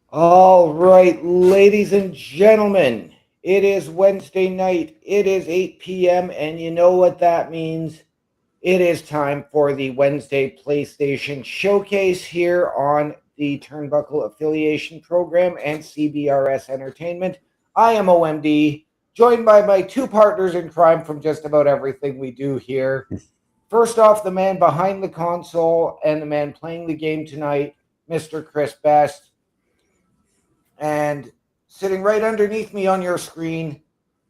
All right, ladies and gentlemen, it is Wednesday night. It is 8 p.m., and you know what that means. It is time for the Wednesday PlayStation Showcase here on the Turnbuckle Affiliation Program and CBRS Entertainment. I am OMD, joined by my two partners in crime from just about everything we do here. First off, the man behind the console and the man playing the game tonight, Mr. Chris Best. And sitting right underneath me on your screen,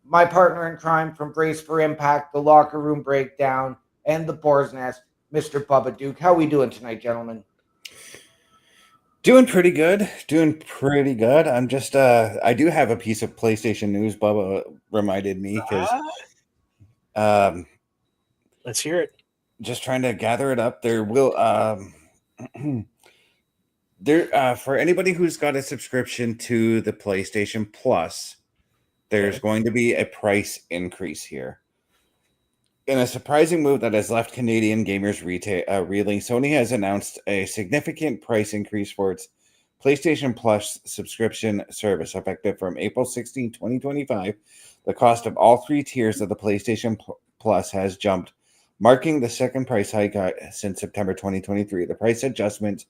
my partner in crime from Brace for Impact, the Locker Room Breakdown, and the Boar's Nest, Mr. Bubba Duke. How are we doing tonight, gentlemen? Doing pretty good. I'm just I do have a piece of PlayStation news Bubba reminded me because um Let's hear it. just trying to gather it up. There will there for anybody who's got a subscription to the PlayStation Plus, there's going to be a price increase here. In a surprising move that has left Canadian gamers reeling, Sony has announced a significant price increase for its PlayStation Plus subscription service effective from April 16, 2025. The cost of all three tiers of the PlayStation Plus has jumped, marking the second price hike since September 2023. The price adjustments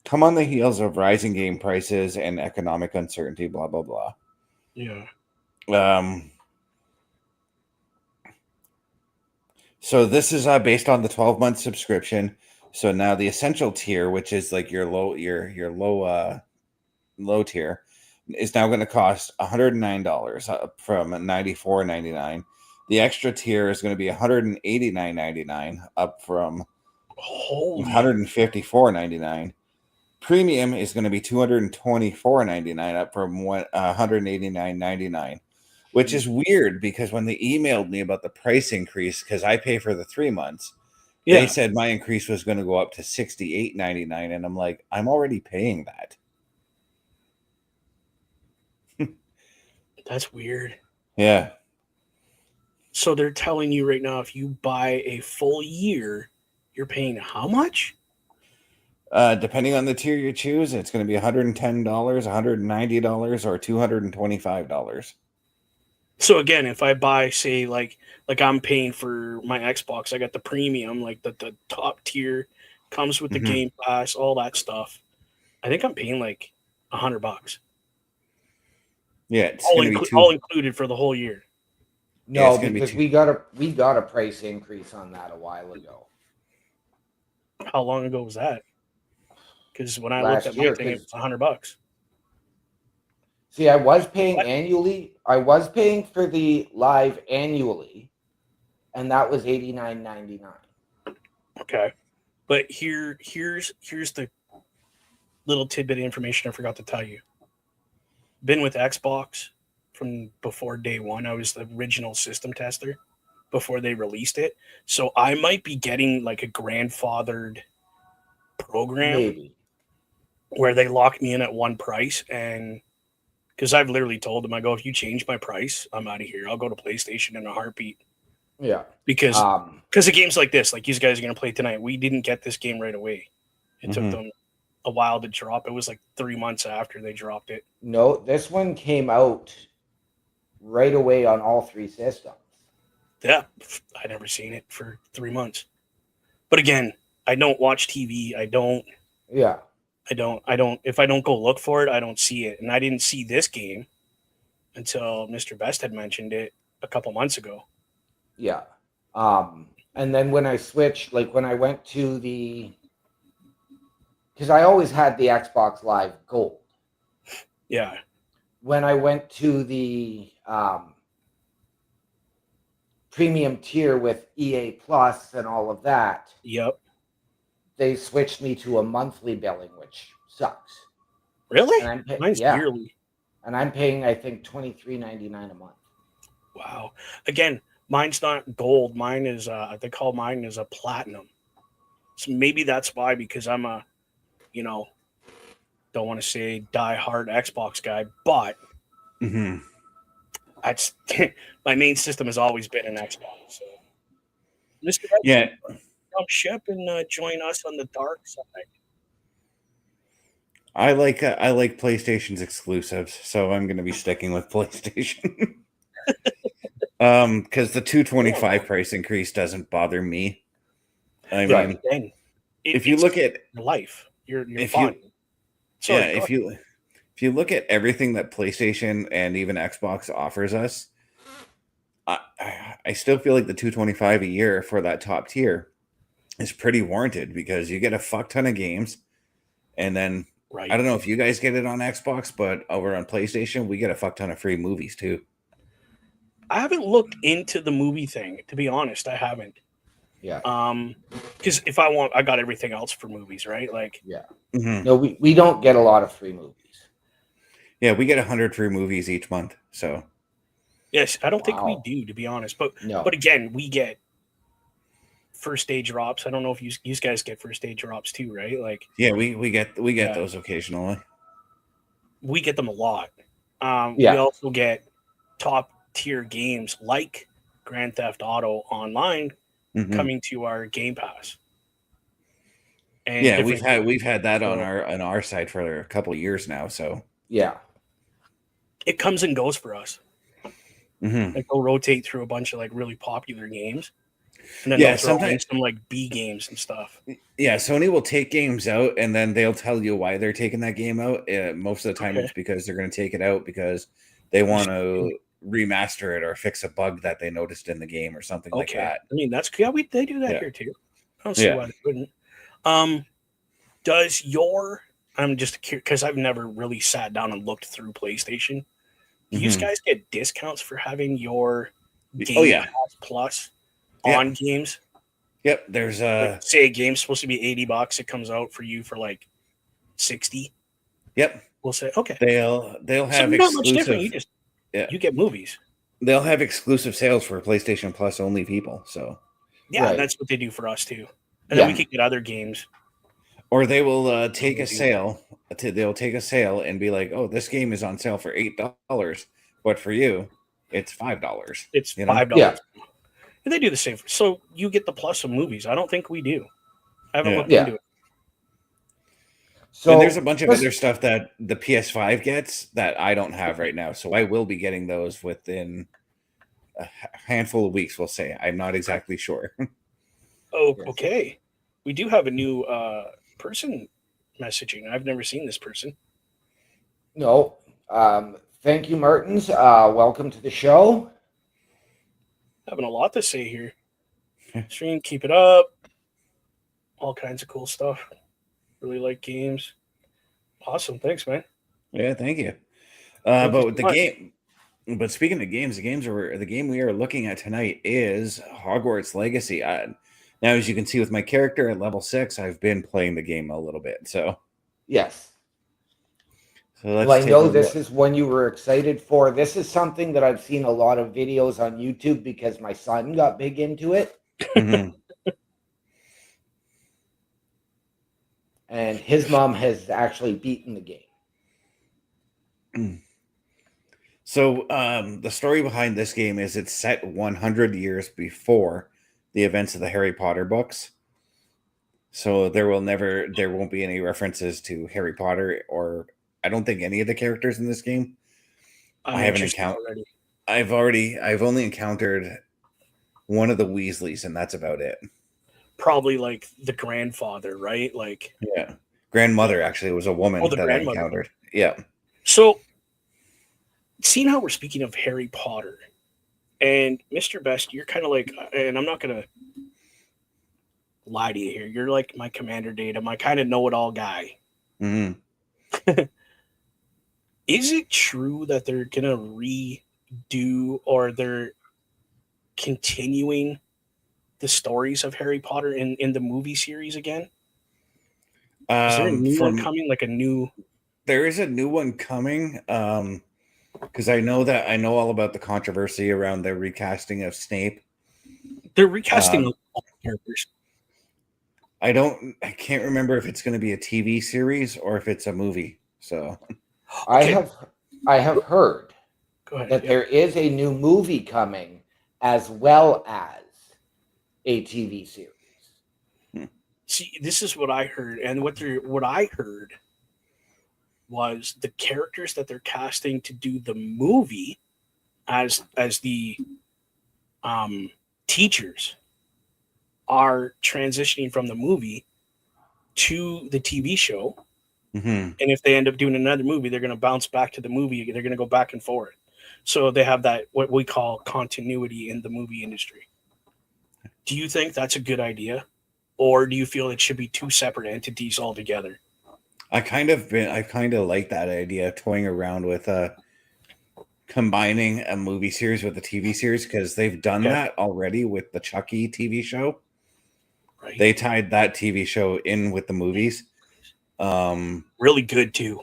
come on the heels of rising game prices and economic uncertainty, blah, blah, blah. Yeah. So this is based on the 12-month subscription. So now the essential tier, which is like your low tier, is now going to cost $109 from $94.99. The extra tier is going to be $189.99 up from $154.99. Premium is going to be $224.99 up from $189.99. Which is weird because when they emailed me about the price increase, because I pay for the 3 months, they said my increase was going to go up to $68.99, and I'm like, I'm already paying that. That's weird. Yeah. So they're telling you right now, if you buy a full year, you're paying how much? Depending on the tier you choose, it's going to be $110, $190, or $225. So again, if I buy, say, like I'm paying for my Xbox, I got the premium, like the top tier, comes with the Game Pass, all that stuff. I think I'm paying like $100. Yeah, it's all included for the whole year. No, because we got a price increase on that a while ago. How long ago was that? Because when I looked at my thing, it was $100. See, I was paying annually. I was paying for the live annually, and that was $89.99. Okay, but here's the little tidbit of information I forgot to tell you. Been with Xbox from before day one. I was the original system tester before they released it, so I might be getting like a grandfathered program. Maybe. Where they lock me in at one price, and because I've literally told them, I go, if you change my price, I'm out of here. I'll go to PlayStation in a heartbeat. Yeah. Because of games like this, like these guys are going to play tonight, we didn't get this game right away. It took them a while to drop. It was like 3 months after they dropped it. No, this one came out right away on all three systems. Yeah, I'd never seen it for 3 months. But again, I don't watch TV. I don't. Yeah. I don't. If I don't go look for it, I don't see it. And I didn't see this game until Mr. Best had mentioned it a couple months ago. Yeah. And then when I switched, like when I went to the, because I always had the Xbox Live Gold. Yeah. When I went to the premium tier with EA Plus and all of that. Yep. They switched me to a monthly billing, which sucks. Really? Mine's yearly. And I'm paying, I think, $23.99 a month. Wow. Again, mine's not gold. Mine is, they call mine is a platinum. So maybe that's why, because I'm a, don't want to say die-hard Xbox guy, but that's my main system has always been an Xbox. So, Mr. Best, come ship and join us on the dark side. I like PlayStation's exclusives, so I'm going to be sticking with PlayStation. Because the $225 price increase doesn't bother me. I Right. mean, Again, if you look at your life, you're if fine. you Sorry, yeah, if you look at everything that PlayStation and even Xbox offers us, I still feel like the $225 a year for that top tier is pretty warranted because you get a fuck ton of games, and then right. I don't know if you guys get it on Xbox, but over on PlayStation, we get a fuck ton of free movies too. I haven't looked into the movie thing, to be honest. I haven't. Yeah. Because if I want, I got everything else for movies, right? Like, Yeah. Mm-hmm. No, we don't get a lot of free movies. Yeah, we get 100 free movies each month. So yes, I don't think we Wow. do, to be honest. But No. again, we get first day drops. I don't know if you guys get first day drops too, right? Like, yeah, we get Yeah. those occasionally. we get them a lot. We Yeah. also get top tier games like Grand Theft Auto Online Mhm. coming to our Game Pass. And Yeah, different- we've had that on So- our side for a couple of years now. So Yeah. it comes and goes for us. Mhm. Like they'll rotate through a bunch of like really popular games, and then Yeah, they'll throw in sometimes- some like B games and stuff. yeah, Sony will take games out and then they'll tell you why they're taking that game out. Most of the time, Okay. it's because they're going to take it out because they want to remaster it or fix a bug that they noticed in the game or something like Okay, that. I mean they do that Yeah. here too. I don't see Yeah. why they wouldn't. Does your I'm just curious because I've never really sat down and looked through PlayStation. Do you Mhm. guys get discounts for having your Game Oh, yeah. Pass Plus Yeah. on games? Yep, there's Like, say a game's supposed to be $80, it comes out for you for like 60. yep, We'll say okay. they'll So have not much different. exclusive You get movies. they'll have exclusive sales for PlayStation Plus only people. So Yeah, Right. that's what they do for us too. And Yeah. then we can get other games. or they will take a do. sale. They'll take a sale and be like, "Oh, this game is on sale for $8, but for you, it's $5." It's You know? $5. And they do the same. So you get the plus of movies. I don't think we do. I haven't Yeah. looked Yeah. into it. So And there's a bunch of let's- other stuff that the PS5 gets that I don't have right now. So I will be getting those within a handful of weeks, we'll say. I'm not exactly sure. Oh, Yes. okay. We do have a new person messaging. I've never seen this person. No. Thank you, Martins. Welcome to the show. Having a lot to say here. Stream, keep it up. All kinds of cool stuff. Really like games. Awesome. Thanks, man. Yeah, thank you. Thank you But so with the much. game, but speaking of games, the game we are looking at tonight is Hogwarts Legacy. Now, as you can see with my character at level 6, I've been playing the game a little bit. So Yes. let's Well, I take know a this look. is one you were excited for. This is something that I've seen a lot of videos on YouTube because my son got big into it. Mhm. And his mom has actually beaten the game. So the story behind this game is it's set 100 years before the events of the Harry Potter books. So there won't be any references to Harry Potter, or I don't think any of the characters in this game. I'm I haven't interested encountered. already. I've only encountered one of the Weasleys, and that's about it. Probably like the grandfather, right? Like, Yeah, grandmother actually was a woman the that I grandmother. encountered. Yeah, so seeing how we're speaking of Harry Potter and Mr. Best, you're kind of like, and I'm not going to lie to you here. You're like my commander data, my kind of know-it-all guy. hmm Is it true that they're going to redo or they're continuing the stories of Harry Potter in the movie series again? Is there a new one coming? Like a new? There is a new one coming. Because I know all about the controversy around the recasting of Snape. They're recasting all the characters. I can't remember if it's going to be a TV series or if it's a movie. So I have heard Go ahead. that there is a new movie coming as well as a TV series. See, this is what I heard, and what I heard was the characters that they're casting to do the movie as the teachers are transitioning from the movie to the TV show. Mm-hmm. And if they end up doing another movie, they're going to bounce back to the movie. They're going to go back and forth. So they have that, what we call continuity in the movie industry. Do you think that's a good idea? Or do you feel it should be two separate entities altogether? I kind of like that idea, toying around with combining a movie series with a TV series, because they've done that already with the Chucky TV show. Right. They tied that TV show in with the movies. Really good too.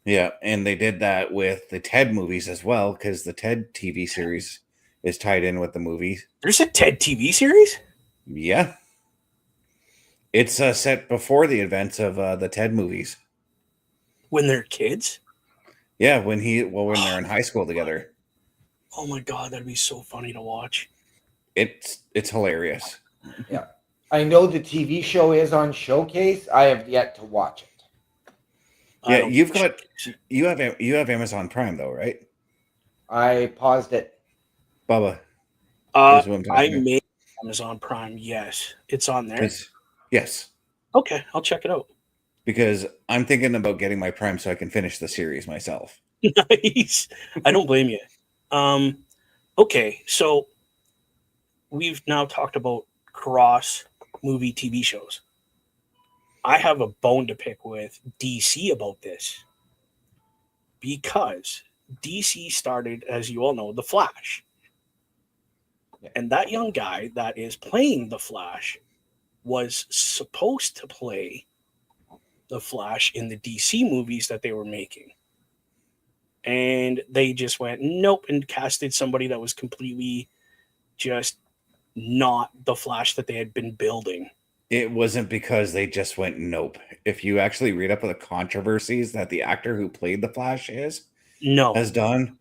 Yeah, and they did that with the Ted movies as well, because the Ted TV series is tied in with the movies. There's a Ted TV series? Yeah. It's set before the events of the Ted movies. When they're kids? Yeah, when they're in high school together. Oh my god, that'd be so funny to watch. It's hilarious. Yeah. I know the TV show is on Showcase. I have yet to watch it. Yeah, you have Amazon Prime though, right? I paused it. Bubba. I made Amazon Prime, yes. It's on there. Yes. Okay, I'll check it out. Because I'm thinking about getting my Prime so I can finish the series myself. Nice. I don't blame you. Okay, so we've now talked about cross movie TV shows. I have a bone to pick with DC about this, because DC started, as you all know, The Flash. Yeah. And that young guy that is playing The Flash was supposed to play The Flash in the DC movies that they were making. And they just went, nope, and casted somebody that was completely just not the Flash that they had been building. It wasn't because they just went nope. If you actually read up on the controversies that the actor who played the Flash has done,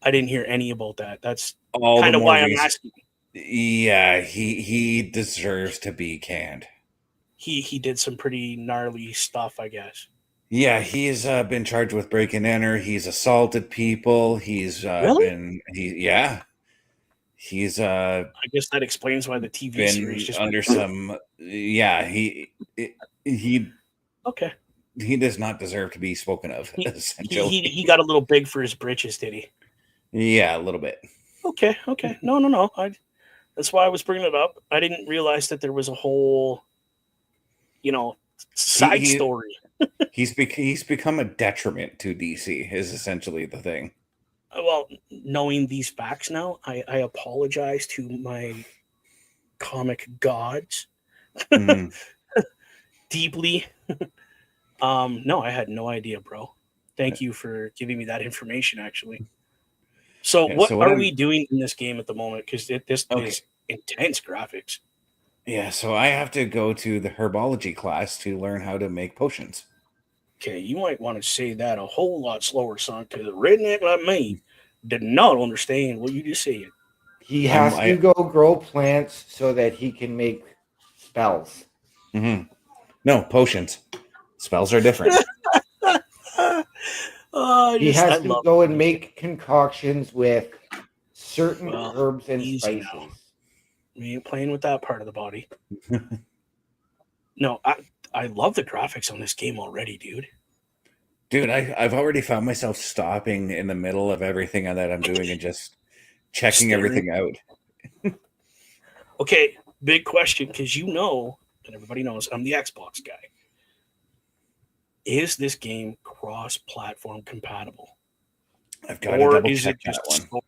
I didn't hear any about that. That's all kind of why I'm asking. Yeah, he deserves to be canned. He did some pretty gnarly stuff, I guess. Yeah, he's been charged with break and enter. He's assaulted people. He's really? He's I guess that explains why the TV series just under some. Yeah, he okay. He does not deserve to be spoken of. Essentially, he got a little big for his britches, did he? Yeah, a little bit. Okay. No. That's why I was bringing it up. I didn't realize that there was a whole, side story. He's become a detriment to DC. Is essentially the thing. Well, knowing these facts now, I apologize to my comic gods deeply. No, I had no idea, bro. Thank you for giving me that information, actually. So what are we doing in this game at the moment? Because this is intense graphics. Yeah, so I have to go to the herbology class to learn how to make potions. Okay, you might want to say that a whole lot slower, son, because a redneck like me did not understand what you just said. He has to go grow plants so that he can make spells. Mm-hmm. No, potions. Spells are different. He has to go and make concoctions with certain herbs and spices. Now. We ain't playing with that part of the body. No, I love the graphics on this game already, dude. Dude, I've already found myself stopping in the middle of everything that I'm doing and just checking everything out. Okay, big question, because and everybody knows, I'm the Xbox guy. Is this game cross-platform compatible? I've got to double check that one.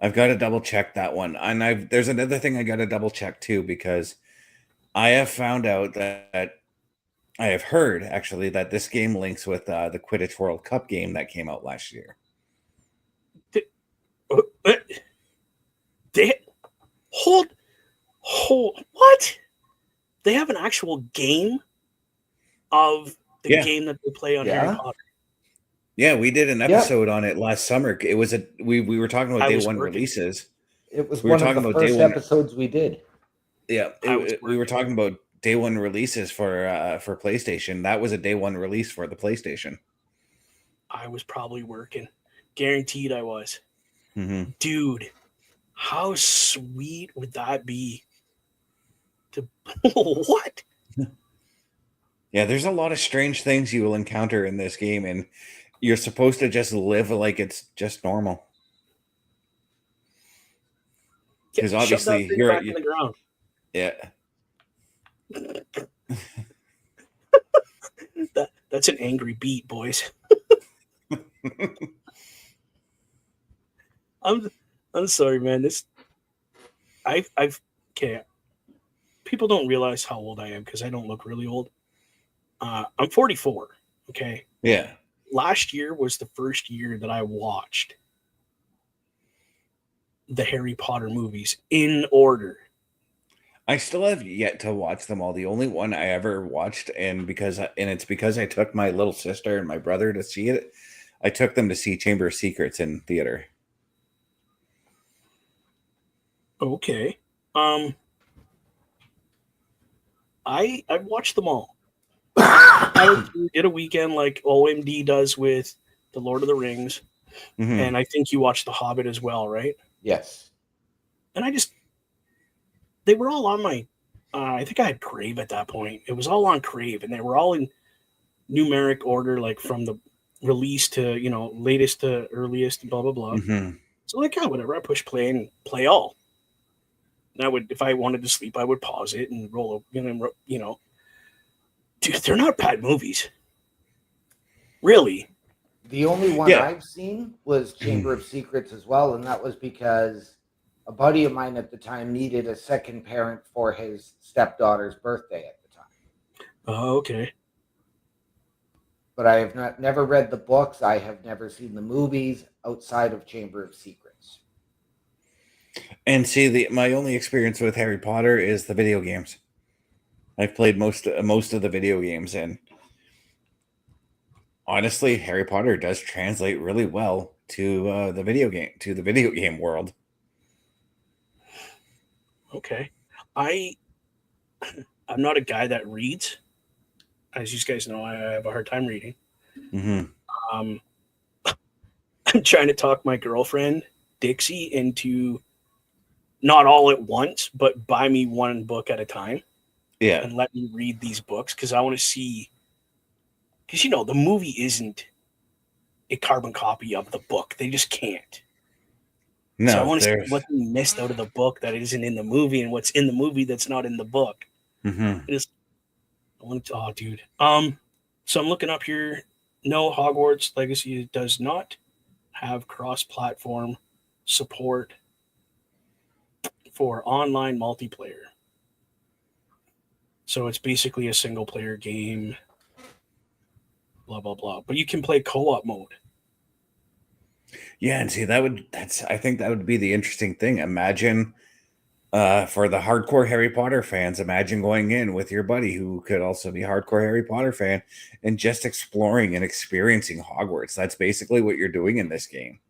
I've got to double check that one. And there's another thing I got to double check too, because I have found out that I have heard actually that this game links with the Quidditch World Cup game that came out last year. Hold, what? They have an actual game of the game that they play on Harry Potter. Yeah, we did an episode on it last summer. It was we were talking about day one releases. It was one of the first episodes we did. Yeah, we were talking about day one releases for PlayStation. That was a day one release for the PlayStation. I was probably working. Guaranteed I was. Mm-hmm. Dude, how sweet would that be? What? Yeah, there's a lot of strange things you will encounter in this game, and you're supposed to just live like it's just normal. Because Shove that obviously thing back in the ground. Yeah. That's an angry beat, boys. I'm sorry, man. I've okay. People don't realize how old I am because I don't look really old. I'm 44. Okay. Yeah. Last year was the first year that I watched the Harry Potter movies in order. I still have yet to watch them all. The only one I ever watched, and it's because I took my little sister and my brother to see it. I took them to see Chamber of Secrets in theater. Okay. I've watched them all. I did a weekend like OMD does with the Lord of the Rings, Mm-hmm. and I think you watched The Hobbit as well, right? Yes. And they were all on my. I think I had Crave at that point. It was all on Crave, and they were all in numeric order, like from the release to latest to earliest, blah blah blah. Mm-hmm. So like, yeah, whatever. I push play and play all. And I would, if I wanted to sleep, I would pause it and roll. Dude, they're not bad movies. Really. The only one Yeah. I've seen was Chamber of Secrets as well, and that was because a buddy of mine at the time needed a second parent for his stepdaughter's birthday at the time. Oh, okay. But I have never read the books. I have never seen the movies outside of Chamber of Secrets. And see, my only experience with Harry Potter is the video games. I've played most of the video games, and honestly, Harry Potter does translate really well to the video game world. Okay. I'm not a guy that reads. As you guys know, I have a hard time reading. Mm-hmm. I'm trying to talk my girlfriend, Dixie, into not all at once, but buy me one book at a time. Yeah. And let me read these books because I want to see. Because, the movie isn't a carbon copy of the book. They just can't. No, so I want to see what they missed out of the book that isn't in the movie and what's in the movie that's not in the book. Mm-hmm. Oh, dude. So I'm looking up here. No, Hogwarts Legacy does not have cross-platform support for online multiplayer. So it's basically a single-player game. Blah blah blah. But you can play co-op mode. Yeah, and see, I think that would be the interesting thing. Imagine for the hardcore Harry Potter fans, imagine going in with your buddy who could also be a hardcore Harry Potter fan and just exploring and experiencing Hogwarts. That's basically what you're doing in this game.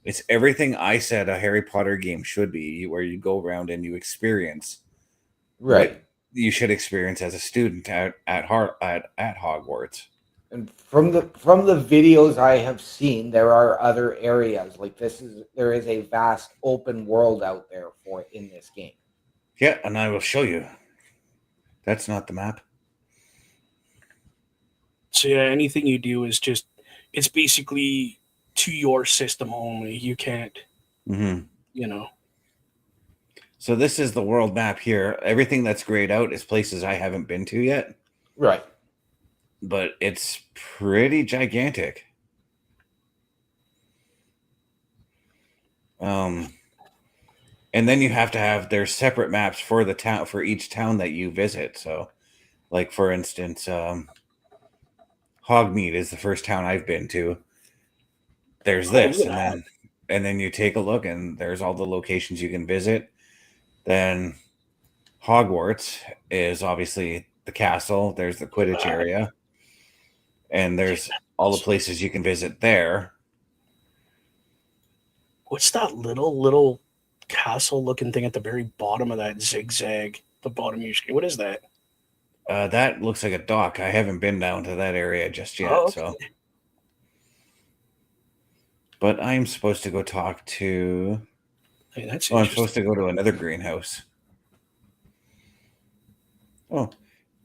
It's everything I said a Harry Potter game should be, where you go around and you experience what you should experience as a student at Hogwarts. And from the videos I have seen, there are other areas like there is a vast open world out there in this game. Yeah, and I will show you. That's not the map. So yeah, anything you do is it's basically to your system only. You can't, So this is the world map here. Everything that's grayed out is places I haven't been to yet. Right. But it's pretty gigantic. And then you have to have there's separate maps for the town for each town that you visit. So, like for instance, Hogmeade is the first town I've been to. There's this, and then you take a look, and there's all the locations you can visit. Then Hogwarts is obviously the castle. There's the Quidditch area. And there's all the places you can visit there. What's that little castle looking thing at the very bottom of that zigzag? the bottom of your screen. What is that? That looks like a dock. I haven't been down to that area just yet, Oh, okay. so. But I'm supposed to go talk to. Hey, that's I'm interesting. supposed to go to another greenhouse. Oh,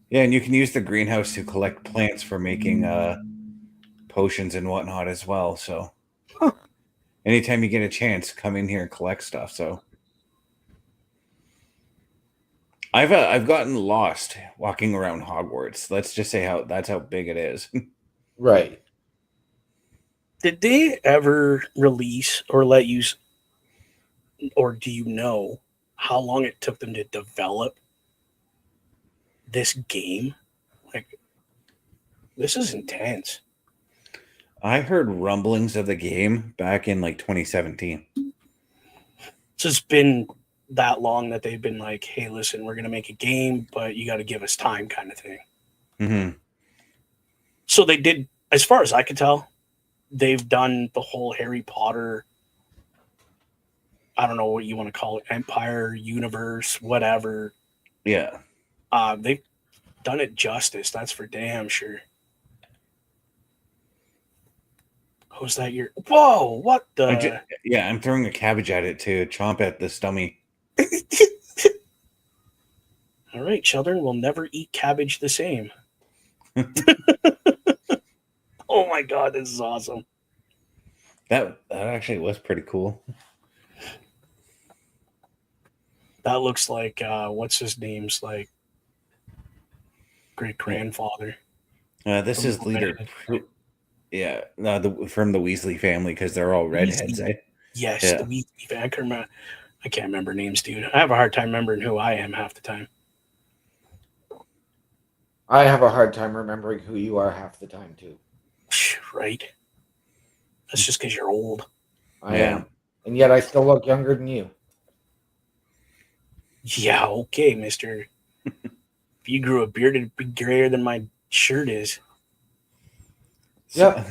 yeah, and you can use the greenhouse to collect plants for making potions and whatnot as well. So, Huh. anytime you get a chance, come in here and collect stuff. So, I've gotten lost walking around Hogwarts. Let's just say that's how big it is. Right. Did they ever release or let you, or do you know how long it took them to develop this game? Like, this is intense. I heard rumblings of the game back in like 2017. So it's been that long that they've been like, hey, listen, we're going to make a game, but you got to give us time, kind of thing. Mm-hmm. So they did, as far as I could tell, they've done the whole Harry Potter, I don't know what you want to call it, empire, universe, whatever. Yeah. They've done it justice. That's for damn sure. Was that your? Whoa! What the? I'm throwing a cabbage at it to chomp at the stummy. All right, children will never eat cabbage the same. Oh my god, this is awesome. That actually was pretty cool. That looks like what's his name's like great grandfather. This is leader. Yeah, from the Weasley family because they're all redheads. Yes, Yeah. the Weasley. I can't remember names, dude. I have a hard time remembering who I am half the time. I have a hard time remembering who you are half the time, too. Right? That's just because you're old. I am. And yet I still look younger than you. Yeah, okay, mister. If you grew a beard, it'd be grayer than my shirt is. Yep.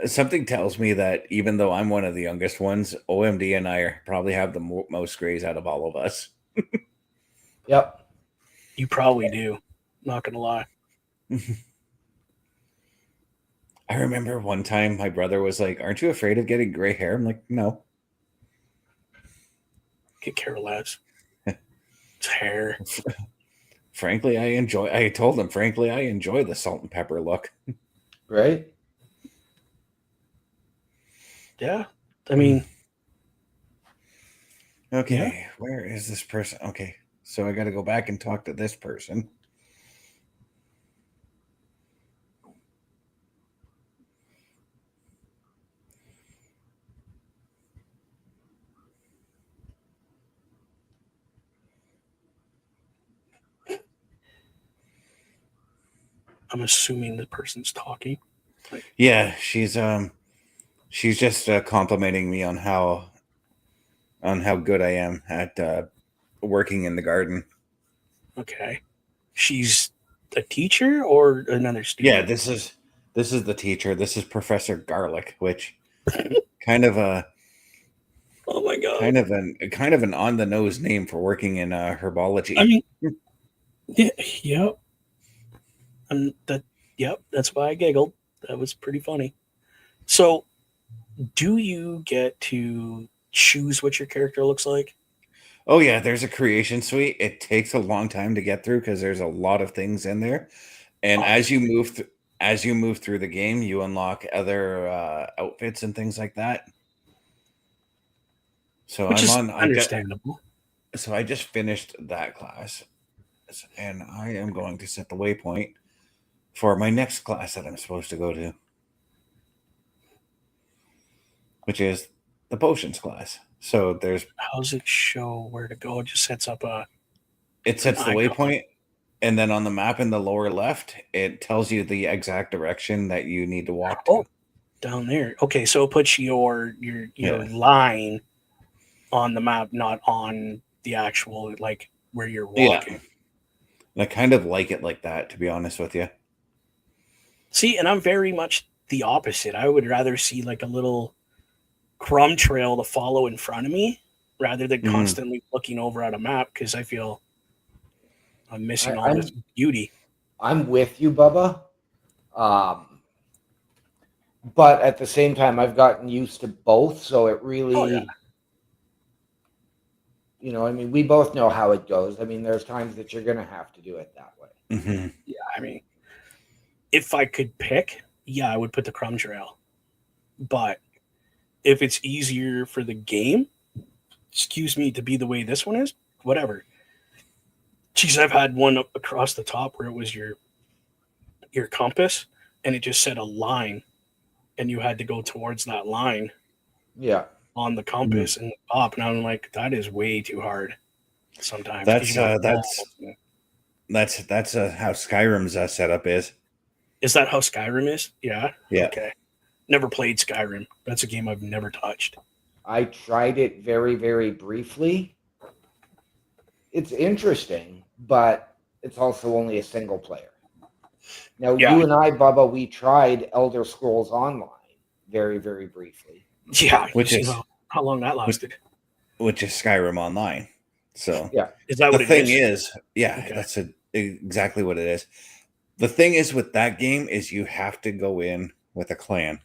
Something tells me that even though I'm one of the youngest ones, OMD and I probably have the most grays out of all of us. Yep. You probably do. Not gonna lie. I remember one time my brother was like, "Aren't you afraid of getting gray hair?" I'm like, "No." Could care less. It's hair. Frankly, I told him, frankly, I enjoy the salt and pepper look. Right? Yeah. I mean, okay, yeah. Where is this person? Okay, so I got to go back and talk to this person. I'm assuming the person's talking. Yeah, she's just complimenting me on how good I am at working in the garden. Okay. She's a teacher or another student? Yeah, this is the teacher. This is Professor Garlic, which kind of a Oh my god. kind of an on the nose name for working in herbology. I mean, yep. Yep, that's why I giggled. That was pretty funny. So, do you get to choose what your character looks like? Oh yeah, there's a creation suite. It takes a long time to get through because there's a lot of things in there, and as you move through the game, you unlock other outfits and things like that. So Which is understandable. understandable. I just finished that class, and I am going to set the waypoint for my next class that I'm supposed to go to, which is the potions class. So How's it show where to go? It just sets up it sets the icon. waypoint, and then on the map in the lower left, it tells you the exact direction that you need to walk to. Oh, down there. Okay, so it puts your line on the map, not on the actual like where you're walking. Yeah. And I kind of like it like that, to be honest with you. See, and I'm very much the opposite. I would rather see like a little crumb trail to follow in front of me rather than constantly looking over at a map because I feel I'm missing all I'm this beauty. I'm with you, Bubba. But at the same time, I've gotten used to both, so it really, Oh, yeah. you know, I mean, we both know how it goes. I mean, there's times that you're going to have to do it that way. Mm-hmm. Yeah, I mean, if I could pick, yeah, I would put the crumb trail. But if it's easier for the game, excuse me, to be the way this one is, whatever. Geez, I've had one up across the top where it was your compass, and it just said a line, and you had to go towards that line Yeah. on the compass and up. And I'm like, that is way too hard sometimes. That's You know, that's how Skyrim's setup is. is that how Skyrim is? Yeah. Yeah. Okay. Never played Skyrim. That's a game I've never touched. I tried it very, very briefly. It's interesting, but it's also only a single player. Now, Yeah. you and I, Bubba, we tried Elder Scrolls Online very, very briefly. Yeah. Which you is see how long that lasted. which is Skyrim Online. So Yeah. Is that the what it thing is? is, yeah, Okay. that's exactly what it is. The thing is with that game is you have to go in with a clan.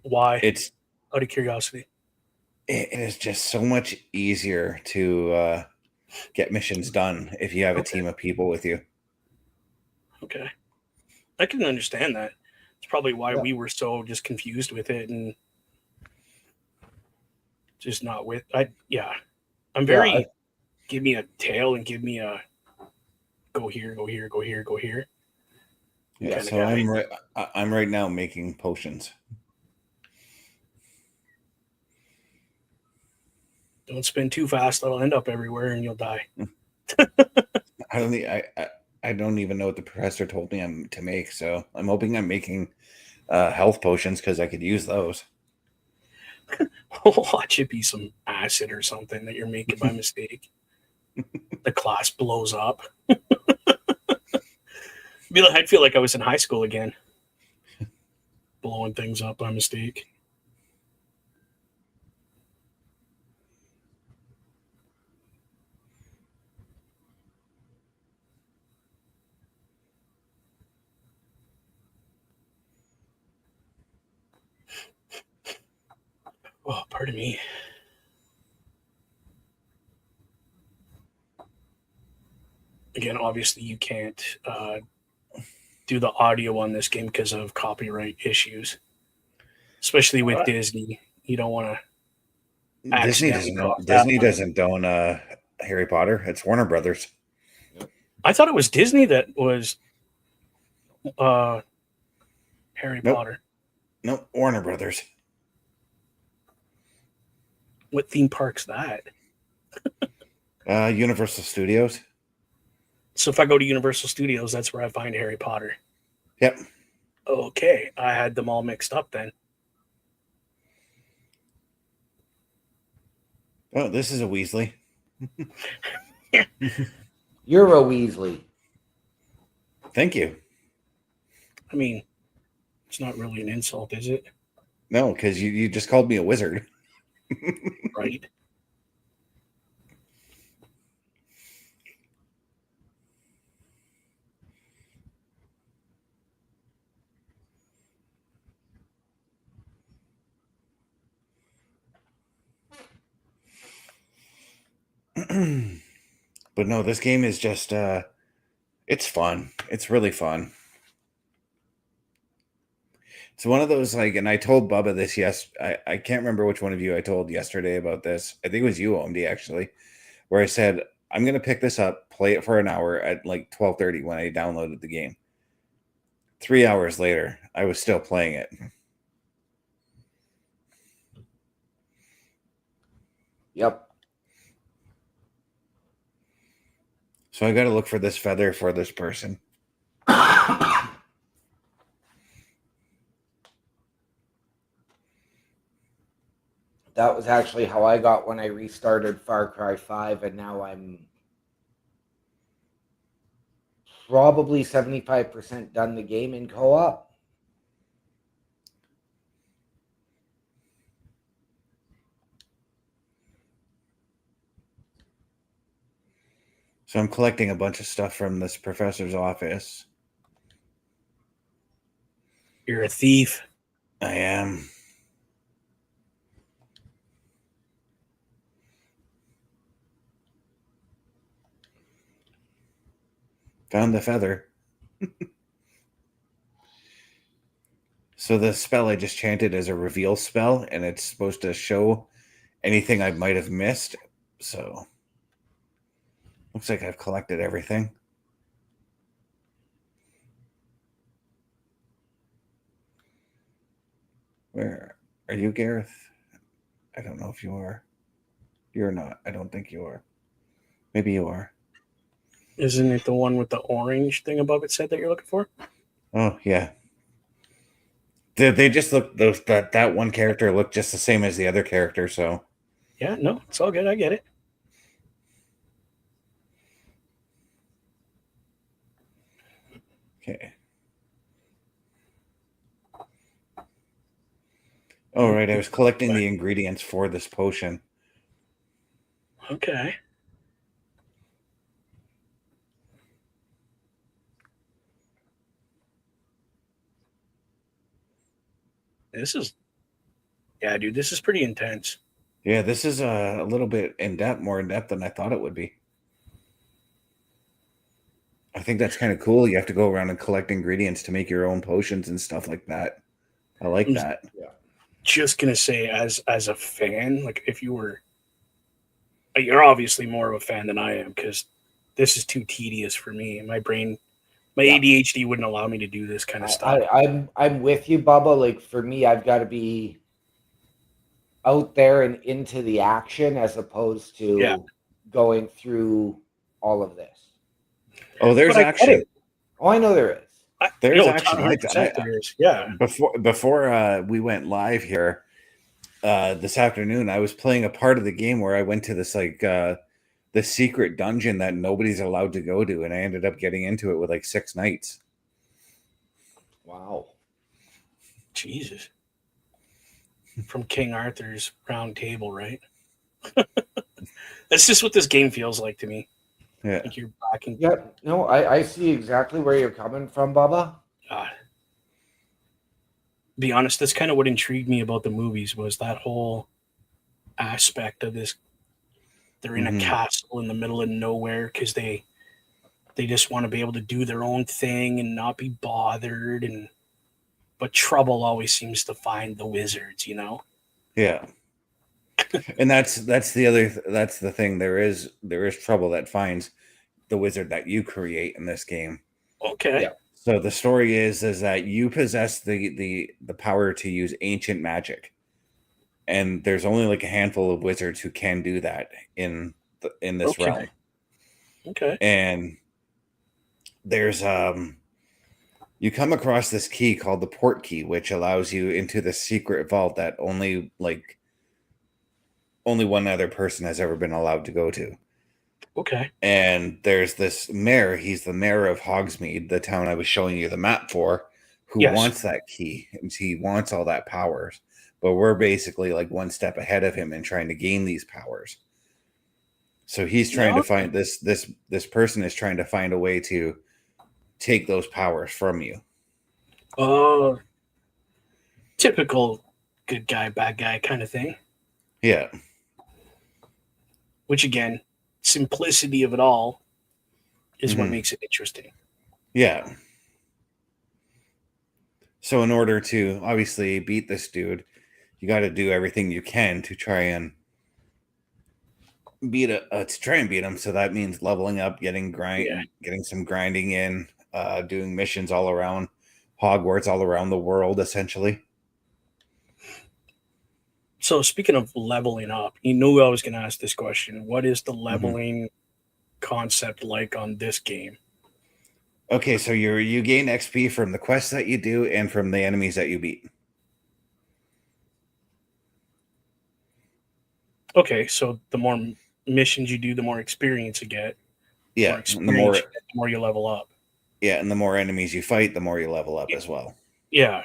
Why? It's Out of curiosity. it is just so much easier to get missions done if you have a team of people with you. Okay. I can understand that. It's probably why Yeah. we were so just confused with it and just not with I'm very give me a tail and give me a go here, go here, go here, go here. Yeah, Kinda so guy. I'm right now making potions. Don't spin too fast, that'll end up everywhere and you'll die. I don't e- I don't even know what the professor told me to make, so I'm hoping I'm making health potions because I could use those. Watch it be some acid or something that you're making by mistake. The class blows up. I'd feel like I was in high school again. Blowing things up by mistake. Oh, pardon me. Again, obviously you can't do the audio on this game because of copyright issues, especially with Disney. You don't want to accidentally cross that Disney line. doesn't own Harry Potter. It's Warner Brothers. I thought it was Disney that was Harry Nope. Potter. Nope, Warner Brothers. What theme park's that? Universal Studios. So if I go to Universal Studios, that's where I find Harry Potter. Yep. Okay, I had them all mixed up then. Oh, this is a Weasley. You're a Weasley. Thank you. I mean, it's not really an insult, is it? No, because you just called me a wizard. Right? But no, this game is just it's fun. It's really fun. It's one of those and I told Bubba this. I can't remember which one of you I told yesterday about this. I think it was you, OMD, actually, where I said I'm gonna pick this up, play it for an hour at 12:30 when I downloaded the game. 3 hours later, I was still playing it. Yep. So I got to look for this feather for this person. That was actually how I got when I restarted Far Cry 5, and now I'm probably 75% done the game in co-op. So I'm collecting a bunch of stuff from this professor's office. You're a thief. I am. Found the feather. So the spell I just chanted is a reveal spell, and it's supposed to show anything I might have missed. So looks like I've collected everything. Where are you, Gareth? I don't know if you are. You're not. I don't think you are. Maybe you are. Isn't it the one with the orange thing above it said that you're looking for? Oh, yeah. They just look, that one character looked just the same as the other character, so. Yeah, no, it's all good. I get it. Okay. Oh, right. I was collecting the ingredients for this potion. Okay. This is, yeah, dude, this is pretty intense. Yeah, this is a little bit more in depth than I thought it would be. I think that's kind of cool. You have to go around and collect ingredients to make your own potions and stuff like that. I like that. Yeah. Just gonna say, as a fan, like if you're obviously more of a fan than I am, because this is too tedious for me. My brain, my ADHD wouldn't allow me to do this kind of stuff. I'm with you, Bubba. Like for me, I've got to be out there and into the action as opposed to going through all of this. Oh, there's action. Oh, I know there is. There's action. There is. Yeah. Before we went live here this afternoon, I was playing a part of the game where I went to this like the secret dungeon that nobody's allowed to go to, and I ended up getting into it with like 6 knights. Wow. Jesus. From King Arthur's round table, right? That's just what this game feels like to me. Yeah. Like you're back in. Yeah, no, I see exactly where you're coming from, Bubba. Be honest, that's kind of what intrigued me about the movies was that whole aspect of this. They're in a castle in the middle of nowhere because they just want to be able to do their own thing and not be bothered, but trouble always seems to find the wizards, you know? Yeah. And that's the thing. There is trouble that finds the wizard that you create in this game. Okay. Yeah. So the story is that you possess the power to use ancient magic, and there's only like a handful of wizards who can do that in this realm. Okay. And there's you come across this key called the port key, which allows you into the secret vault that only one other person has ever been allowed to go to. Okay. And there's this mayor. He's the mayor of Hogsmeade, the town I was showing you the map for, who wants that key, and he wants all that powers. But we're basically like one step ahead of him in trying to gain these powers. So he's trying to find this person is trying to find a way to take those powers from you. Oh, typical good guy, bad guy kind of thing. Yeah. Which again, simplicity of it all is what makes it interesting. Yeah. So in order to obviously beat this dude, you got to do everything you can to try and beat him. So that means leveling up, getting some grinding in, doing missions all around Hogwarts, all around the world, essentially. So speaking of leveling up, you knew I was going to ask this question. What is the leveling concept like on this game? Okay, so you gain XP from the quests that you do and from the enemies that you beat. Okay, so the more missions you do, the more experience you get. Yeah, and the more you level up. Yeah, and the more enemies you fight, the more you level up as well. Yeah.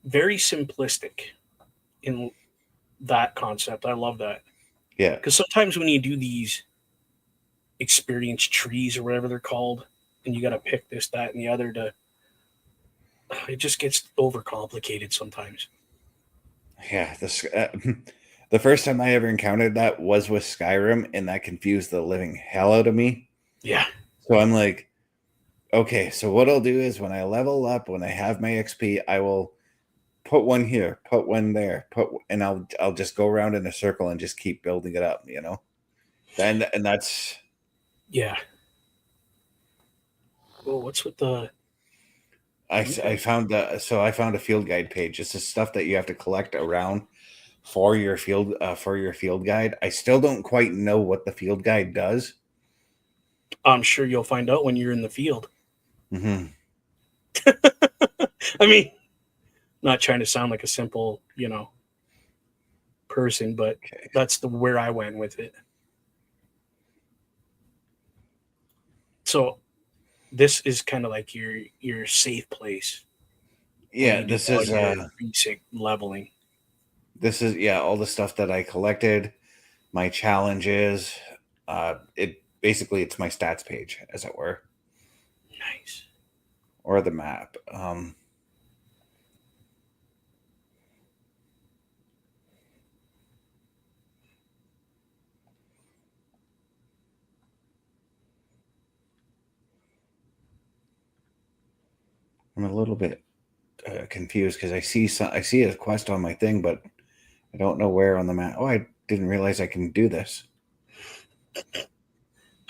Very simplistic in that concept. I love that. Yeah. Because sometimes when you do these experience trees or whatever they're called, and you got to pick this, that, and the other to. It just gets overcomplicated sometimes. Yeah, the first time I ever encountered that was with Skyrim, and that confused the living hell out of me. Yeah. So I'm like, okay, so what I'll do is when I level up, when I have my XP, I will put one here, put one there, and I'll just go around in a circle and just keep building it up, you know. And that's Yeah. Well, what's with the? I found I found a field guide page. It's the stuff that you have to collect around for your field guide. I still don't quite know what the field guide does. I'm sure you'll find out when you're in the field. Mm-hmm. I mean, not trying to sound like a simple, person, but Okay. that's where I went with it. So this is kind of like your safe place. Yeah, this is your basic leveling. this is all the stuff that I collected, my challenges. It's my stats page, as it were, Nice. or the map. I'm a little bit confused because I see a quest on my thing, but I don't know where on the map. Oh, I didn't realize I can do this.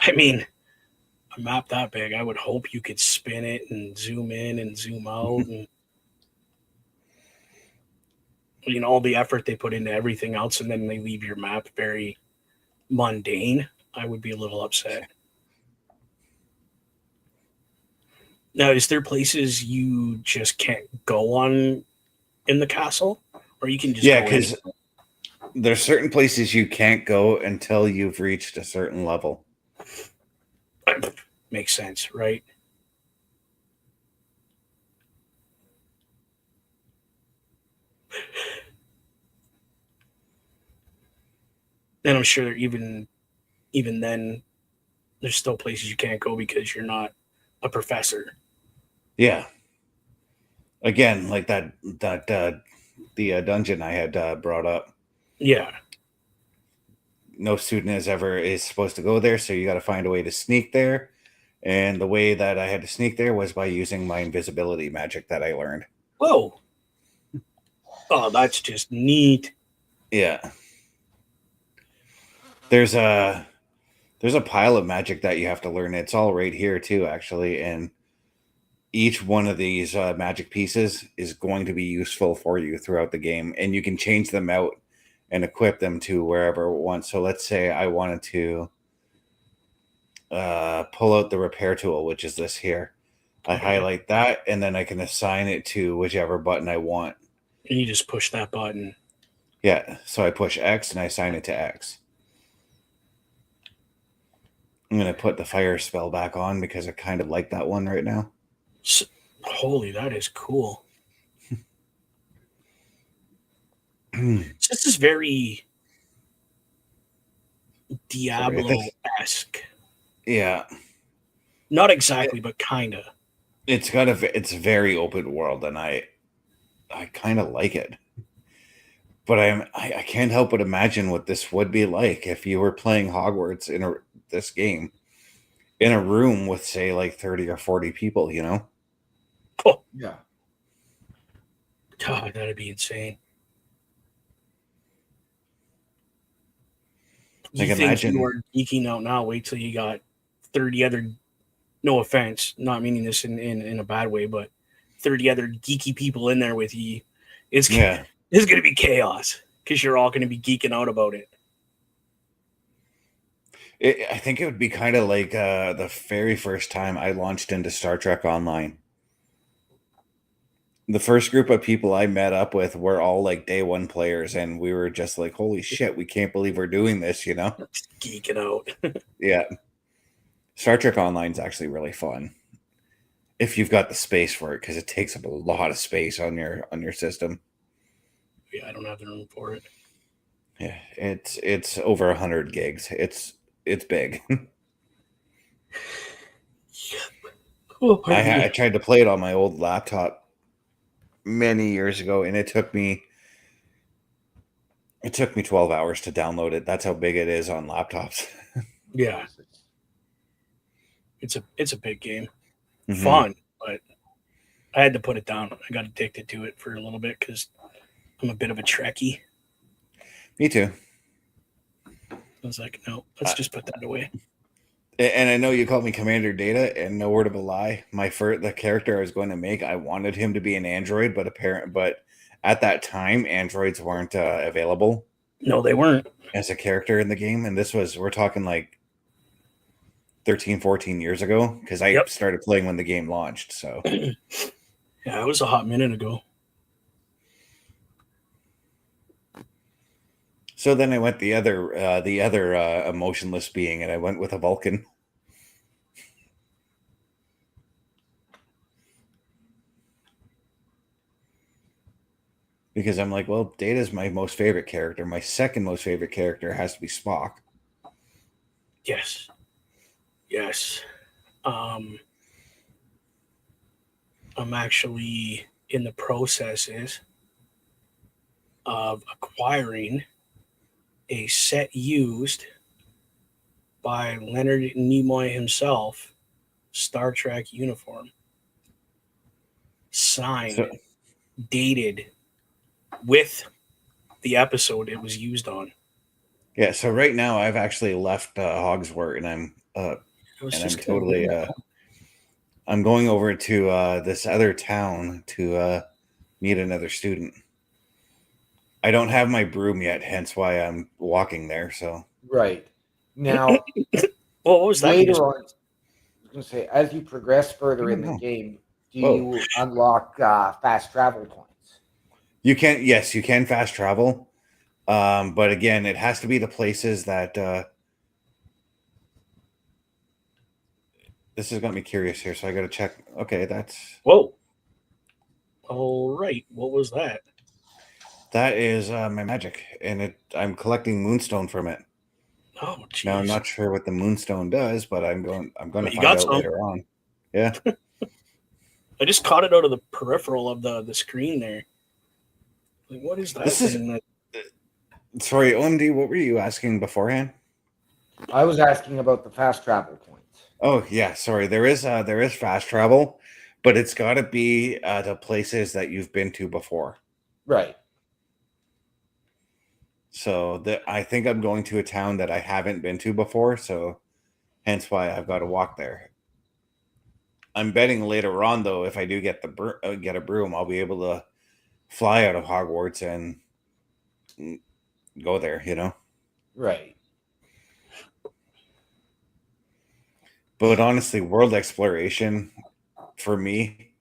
I mean, a map that big, I would hope you could spin it and zoom in and zoom out, and all the effort they put into everything else, and then they leave your map very mundane. I would be a little upset. Now, is there places you just can't go on in the castle, or you can just Yeah, go because there's certain places you can't go until you've reached a certain level. Makes sense, right? And I'm sure even then, there's still places you can't go because you're not a professor. Yeah. Again, like the dungeon I had brought up. Yeah. No student is supposed to go there, so you got to find a way to sneak there. And the way that I had to sneak there was by using my invisibility magic that I learned. Whoa. Oh, that's just neat. Yeah. There's a pile of magic that you have to learn. It's all right here too, actually, and each one of these magic pieces is going to be useful for you throughout the game, and you can change them out and equip them to wherever it wants. So let's say I wanted to pull out the repair tool, which is this here. I highlight that, and then I can assign it to whichever button I want. And you just push that button. Yeah, so I push X and I assign it to X. I'm going to put the fire spell back on because I kind of like that one right now. Holy, that is cool. This is very Diablo-esque. Yeah. Not exactly, but kind of. It's very open world, and I kind of like it. But I can't help but imagine what this would be like if you were playing Hogwarts in this game in a room with, say, like 30 or 40 people, you know? Oh, Yeah. God, that'd be insane. You Like, think imagine. you are geeking out now? Wait till you got 30 other. No offense, not meaning this in a bad way, but 30 other geeky people in there with you. It's going to be chaos because you're all going to be geeking out about it. I think it would be kind of like the very first time I launched into Star Trek Online. The first group of people I met up with were all like day one players, and we were just like, holy shit, we can't believe we're doing this, you know? Just geeking out. Yeah. Star Trek Online is actually really fun if you've got the space for it, because it takes up a lot of space on your system. Yeah, I don't have the room for it. Yeah, it's over 100 gigs. It's big. Oh, pardon me. I tried to play it on my old laptop many years ago, and it took me 12 hours to download it. That's how big it is on laptops. Yeah, it's a big game. Mhm. Fun, but I had to put it down. I got addicted to it for a little bit because I'm a bit of a Trekkie. Me too. I was like, no, let's just put that away. And I know you called me Commander Data, and no word of a lie. The character I was going to make, I wanted him to be an android, but at that time, androids weren't available No, they weren't. as a character in the game. And we're talking like 13, 14 years ago, because I Yep. started playing when the game launched. So Yeah, it was a hot minute ago. so then I went the other emotionless being, and I went with a Vulcan. Because I'm like, well, Data's my most favorite character. My second most favorite character has to be Spock. Yes. I'm actually in the processes of acquiring a set used by Leonard Nimoy himself Star Trek uniform, signed, So, dated with the episode it was used on. yeah, so right now I've actually left Hogsworth, and I'm totally I'm going over to this other town to meet another student. I don't have my broom yet, hence why I'm walking there. So Right. Now, Well, what was that? later on, I was going to say, as you progress further I in don't the know. game, do Whoa. you unlock fast travel points? You can fast travel, but again, it has to be the places that. This is going to be curious here, so I got to check. Okay, Whoa. All right. What was that? that is my magic, and I'm collecting moonstone from it. Oh, jeez. Now I'm not sure what the moonstone does, but I'm going But to you find got out some. later on. Yeah. I just caught it out of the peripheral of the screen there. Like, what is that This is- thing? Sorry, OMD, what were you asking beforehand? I was asking about the fast travel points. Oh yeah, sorry. There is fast travel, but it's got to be to places that you've been to before. Right. So I think I'm going to a town that I haven't been to before, so hence why I've got to walk there. I'm betting later on, though, if I do get get a broom, I'll be able to fly out of Hogwarts and go there. Right. But honestly, world exploration for me,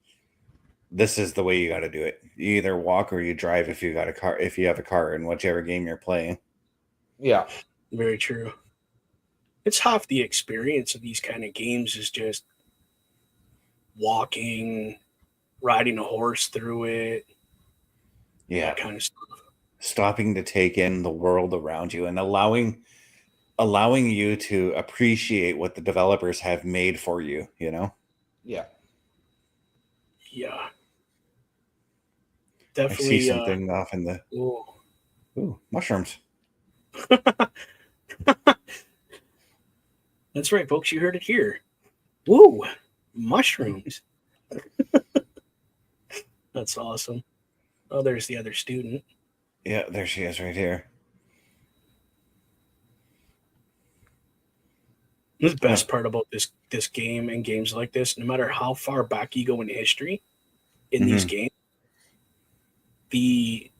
this is the way you got to do it. You either walk or you drive if you got a car. If you have a car in whichever game you're playing. Yeah. Very true. It's half the experience of these kind of games is just walking, riding a horse through it, Yeah, that kind of stuff. stopping to take in the world around you and allowing you to appreciate what the developers have made for you. Yeah. Yeah. I Definitely. see something off in the ooh, mushrooms. That's right, folks. You heard it here. Woo! Mushrooms. That's awesome. Oh, there's the other student. Yeah, there she is right here. The best part about this game and games like this, no matter how far back you go in history in these games, the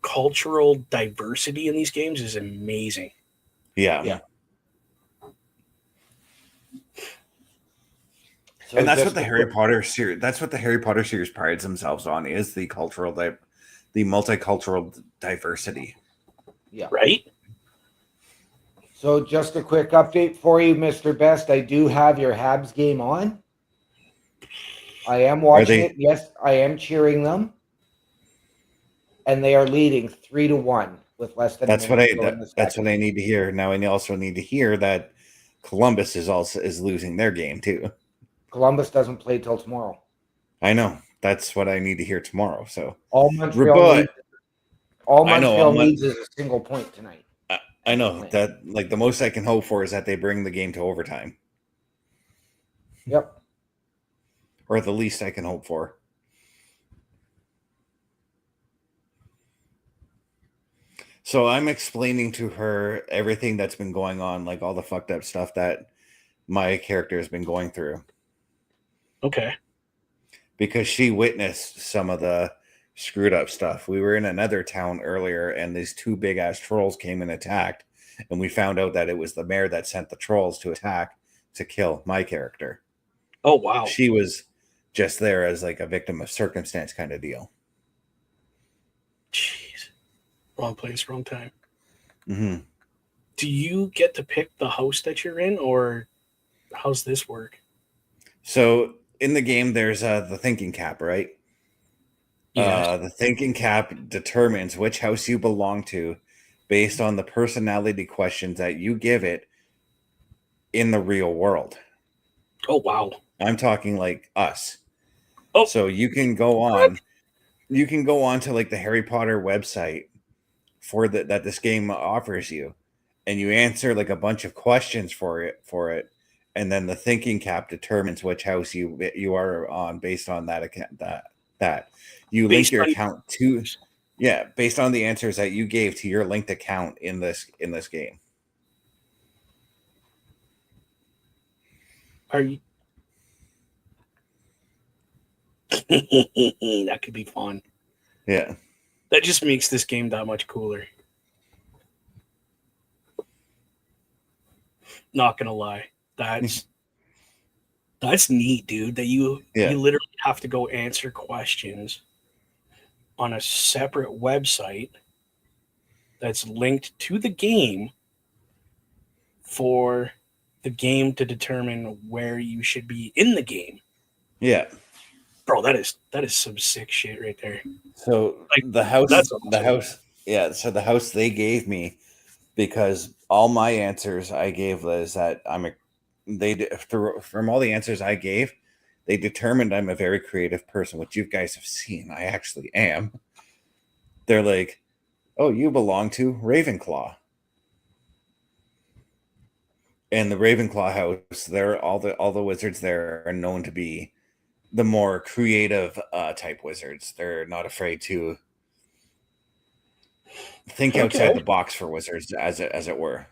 cultural diversity in these games is amazing. Yeah. So And that's what the Harry Potter series. That's what the Harry Potter series prides themselves on, is the the multicultural diversity. Yeah. Right? So just a quick update for you, Mr. Best. I do have your Habs game on. I am watching it. Yes, I am cheering them. And they are leading 3-1 with less than That's a minute to go in the that's second. what I need to hear. Now I also need to hear that Columbus is losing their game too. Columbus doesn't play till tomorrow. I know. That's what I need to hear tomorrow. So All Montreal needs, is a single point tonight. I know that, like, the most I can hope for is that they bring the game to overtime. Yep. Or the least I can hope for. So I'm explaining to her everything that's been going on, like all the fucked up stuff that my character has been going through. Okay. Because she witnessed some of the screwed up stuff. We were in another town earlier, and these two big ass trolls came and attacked, and we found out that it was the mayor that sent the trolls to attack to kill my character. Oh wow. She was just there as like a victim of circumstance kind of deal. Jeez. Wrong place, wrong time. Mm-hmm. Do you get to pick the house that you're in, or how's this work? So in the game, there's the thinking cap, right? Yes. The thinking cap determines which house you belong to based on the personality questions that you give it in the real world. Oh wow. I'm talking like us. Oh. So you can go on. You can go on to like the Harry Potter website that this game offers you, and you answer like a bunch of questions for it, and then the thinking cap determines which house you are on based on that account that you link your account to. Yeah, based on the answers that you gave to your linked account in this game. Are you? That could be fun. Yeah. That just makes this game that much cooler. Not gonna lie. That's neat, dude. That you literally have to go answer questions on a separate website that's linked to the game for the game to determine where you should be in the game. Yeah. Bro, that is some sick shit right there. So like, the house, awesome. So the house they gave me, because all my answers I gave was that from all the answers I gave, they determined I'm a very creative person, which you guys have seen. I actually am. They're like, oh, you belong to Ravenclaw. And the Ravenclaw house, all the wizards there are known to be the more creative type wizards. They're not afraid to think outside the box for wizards, as it were.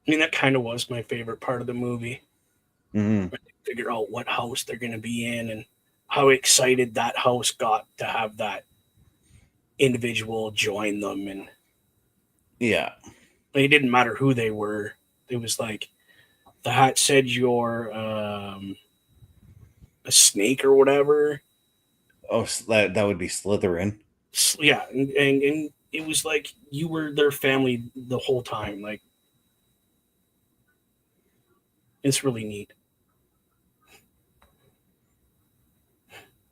I mean, that kind of was my favorite part of the movie. Mm-hmm. When they figure out what house they're going to be in and how excited that house got to have that individual join them. And yeah, it didn't matter who they were. It was like the hat said you're a snake or whatever. Oh, that would be Slytherin. Yeah, and it was like you were their family the whole time. Like, it's really neat.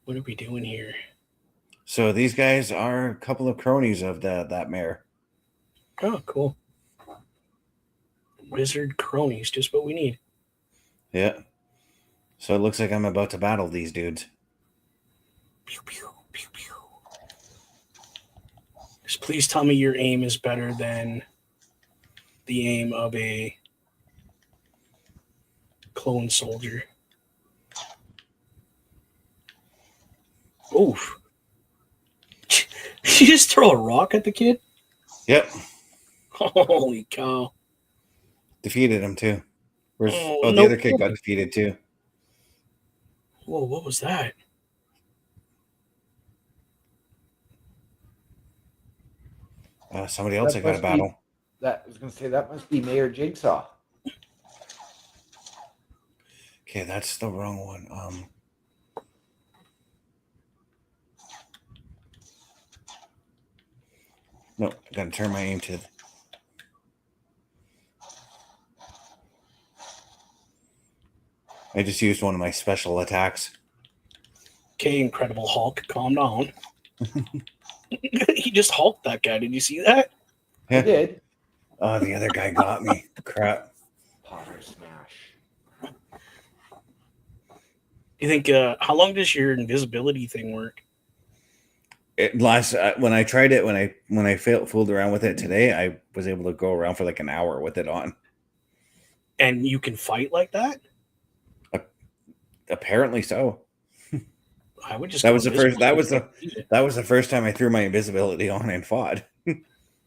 What are we doing here? So these guys are a couple of cronies of that mayor. Oh, cool. Wizard cronies, just what we need. Yeah. So it looks like I'm about to battle these dudes. Pew, pew, pew, pew. Just please tell me your aim is better than the aim of a clone soldier. Oof. Did you just throw a rock at the kid? Yep. Holy cow. Defeated him too. The no other kid got defeated too. Whoa, what was that? Somebody else I got a battle. I was going to say, that must be Mayor Jigsaw. Okay, that's the wrong one. No, I gotta turn my aim to. I just used one of my special attacks. Okay, Incredible Hulk, calm down. He just hulked that guy. Did you see that? I Yeah. did. Oh, the other guy got me. Crap. Potter smash. You think? How long does your invisibility thing work? It last when I tried it when I fooled around with it today, I was able to go around for like an hour with it on. And you can fight like that? Apparently so. I would just. That go was the first. invisible. That was the first time I threw my invisibility on and fought.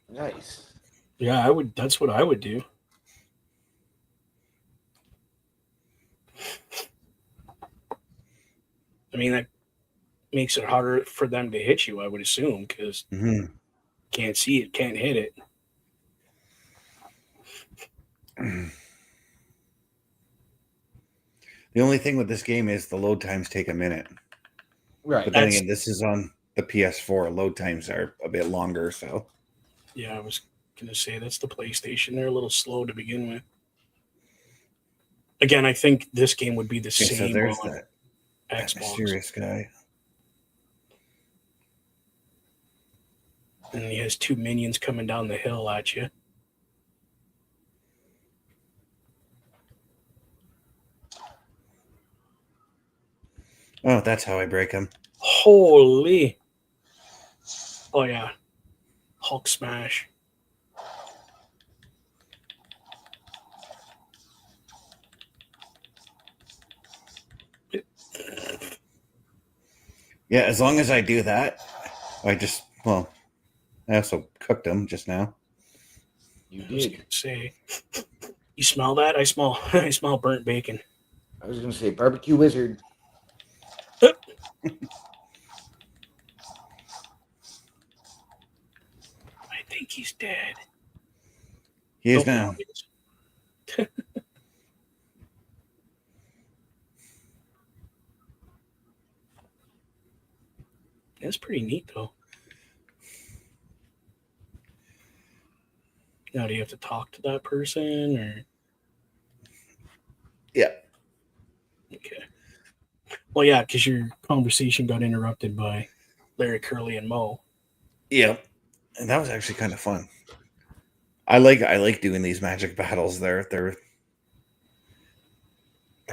Nice. Yeah, I would. That's what I would do. I mean, that makes it harder for them to hit you, I would assume, because Mm-hmm. can't see it, can't hit it. The only thing with this game is the load times take a minute. Right. But then again, this is on the PS4. Load times are a bit longer, so Yeah, I was gonna say that's the PlayStation. They're a little slow to begin with. Again, I think this game would be the okay, so same there's on that Xbox. mysterious guy. And he has two minions coming down the hill at you. Oh, that's how I break him. Holy! Oh yeah, Hulk smash. Yeah, as long as I do that, I also cooked him just now. You I was did. gonna say, you smell that? I smell, I smell burnt bacon. I was going to say barbecue wizard. I think he's dead. He is Oh, now. he is. That's pretty neat, though. Now, do you have to talk to that person, or Yeah. okay? Well, yeah, because your conversation got interrupted by Larry, Curly, and Mo. Yeah. And that was actually kind of fun. I like doing these magic battles. They're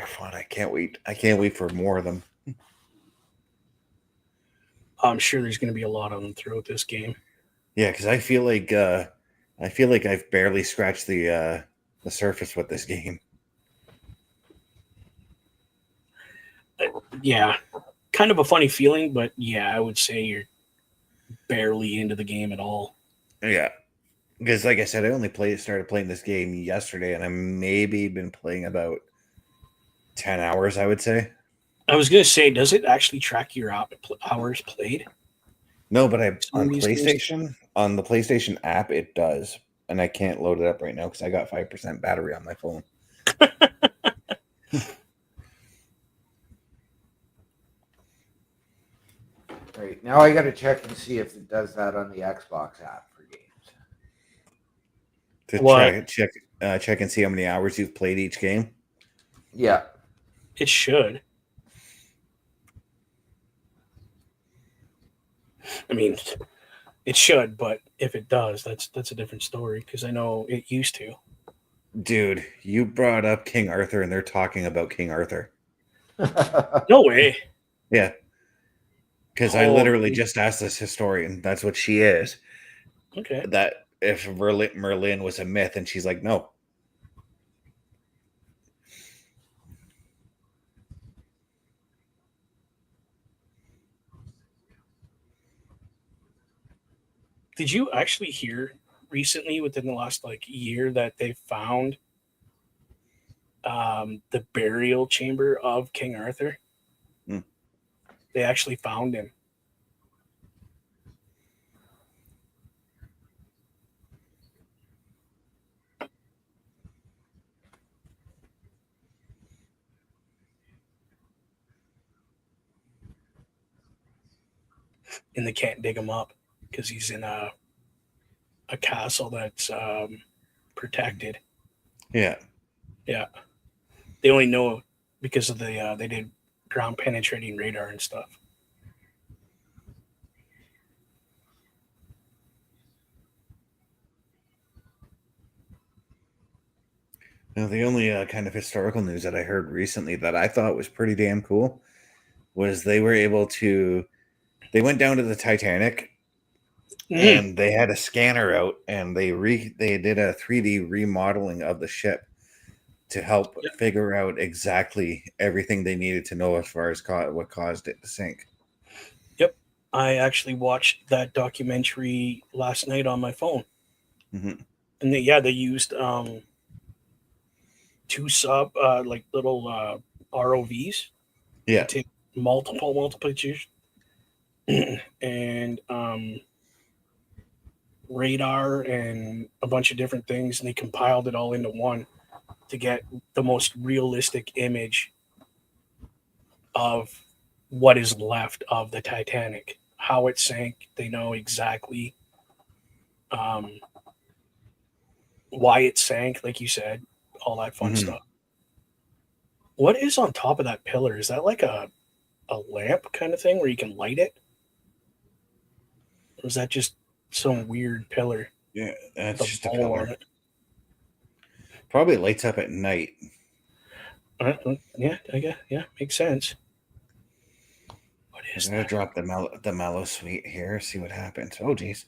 fun. I can't wait. I can't wait for more of them. I'm sure there's going to be a lot of them throughout this game. Yeah, because I feel like I've barely scratched the surface with this game. Yeah, kind of a funny feeling, but yeah, I would say you're barely into the game at all. Yeah, because like I said, I only started playing this game yesterday, and I maybe been playing about 10 hours. I would say. I was going to say, does it actually track your hours played? No, but Some of these games? On the PlayStation app, it does, and I can't load it up right now because I got 5% battery on my phone. Right. Now I got to check and see if it does that on the Xbox app for games. To What? check and see how many hours you've played each game. Yeah. It should. I mean, it should, but if it does, that's a different story because I know it used to. Dude, you brought up King Arthur, and they're talking about King Arthur. No way. Yeah, because I literally just asked this historian. That's what she is. Okay. That if Merlin was a myth, and she's like, no. Did you actually hear recently, within the last year, that they found the burial chamber of King Arthur? Hmm. They actually found him. And they can't dig him up because he's in a castle that's protected. Yeah. Yeah, they only know because of the they did ground penetrating radar and stuff. Now, the only kind of historical news that I heard recently that I thought was pretty damn cool was they went down to the Titanic and they had a scanner out and they did a 3D remodeling of the ship to help figure out exactly everything they needed to know as far as what caused it to sink. Yep. I actually watched that documentary last night on my phone. Mm-hmm. And they used two like little ROVs to take multiple pictures and radar and a bunch of different things, and they compiled it all into one to get the most realistic image of what is left of the Titanic, how it sank. They know exactly why it sank, like you said, all that fun stuff. What is on top of that pillar? Is that like a lamp kind of thing where you can light it? Or is that just some weird pillar? Yeah, that's just a bowl pillar. on it? Probably lights up at night. Yeah, I guess. Yeah, makes sense. What is I'm gonna that? drop the mellow sweet here, see what happens. Oh, geez.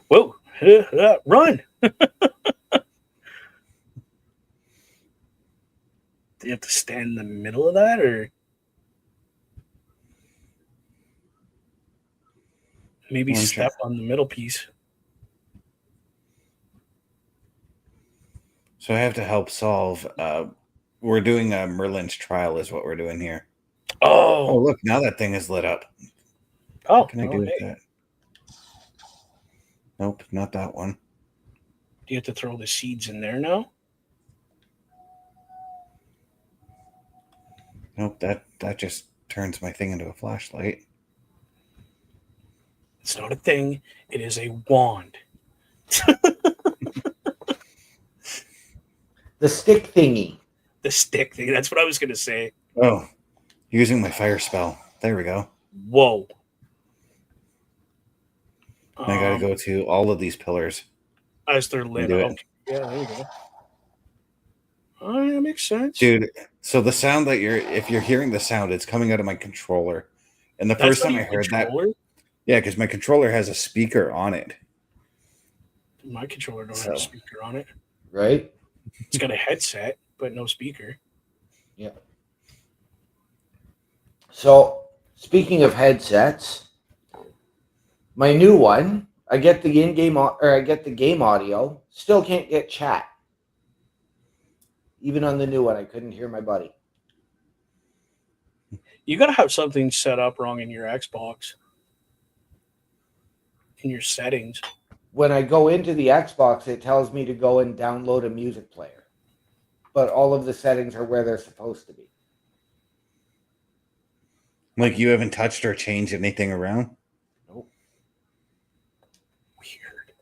Whoa! Run! Do you have to stand in the middle of that, or maybe step on the middle piece? So I have to help solve. We're doing a Merlin's trial, is what we're doing here. Oh, look! Now that thing is lit up. Oh, what can I do with that? Nope, not that one. Do you have to throw the seeds in there now? Nope, that just turns my thing into a flashlight. It's not a thing. It is a wand. The stick thingy. The stick thing. That's what I was going to say. Oh, using my fire spell. There we go. Whoa. I got to go to all of these pillars. As they're lit up. Yeah, there you go. Oh, that makes sense. Dude, so the sound that if you're hearing the sound, it's coming out of my controller. And the first time I heard that, yeah, because my controller has a speaker on it. My controller don't have a speaker on it. Right? It's got a headset, but no speaker. Yeah. So, speaking of headsets, my new one, I get the in-game or I get the game audio, still can't get chat. Even on the new one, I couldn't hear my buddy. You got to have something set up wrong in your Xbox. In your settings. When I go into the Xbox, it tells me to go and download a music player. But all of the settings are where they're supposed to be. Like you haven't touched or changed anything around? Nope. Weird.